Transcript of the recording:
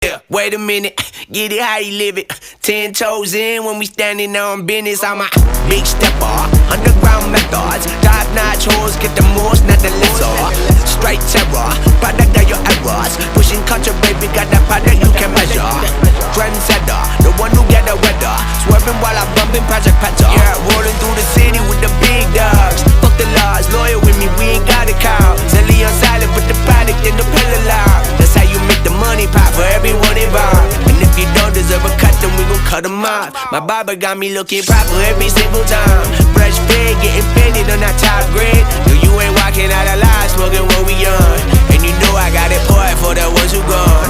Yeah, wait a minute, get it how you live it. 10 toes in when we standing on business. I'm a big stepper, underground methods. Top-notch hoes, get the most, not the lesser. Straight terror, product of your errors. Pushing culture, baby, got that product you can measure. Trendsetter, the one who get the weather. Swerving while I'm bumping Project Petter. Yeah, rolling through the city with the big dogs. Fuck the laws, loyal with me, we ain't got a cow. Zelly on silent, put the product in the pillar loud. That's how you make the money pop for everyone involved. And if you don't deserve a cut, then we gon' cut them off. My barber got me looking proper every single time. Fresh pig, getting fitted on that top grade. No, you ain't walking out alive, smoking what we on. And you know I got it poured for the ones who gone.